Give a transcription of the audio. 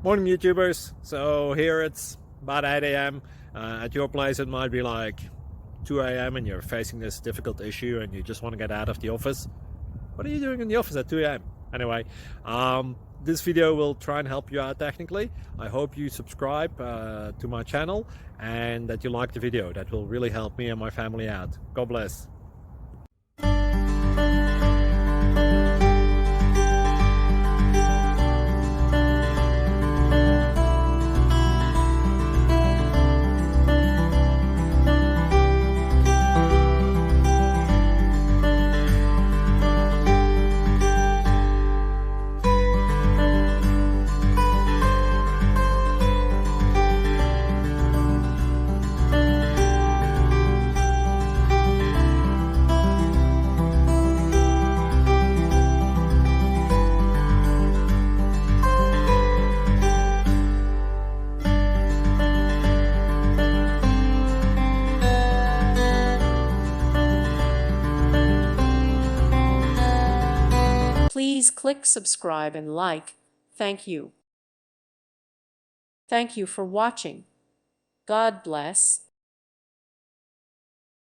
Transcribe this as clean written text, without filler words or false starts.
Morning YouTubers. So here it's about 8 a.m. At your place it might be like 2 a.m. and you're facing this difficult issue and you just want to get out of the office. What are you doing in the office at 2 a.m.? Anyway, this video will try and help you out technically. I hope you subscribe to my channel and that you like the video. That will really help me and my family out. God bless. Please click subscribe and like. Thank you. Thank you for watching. God bless.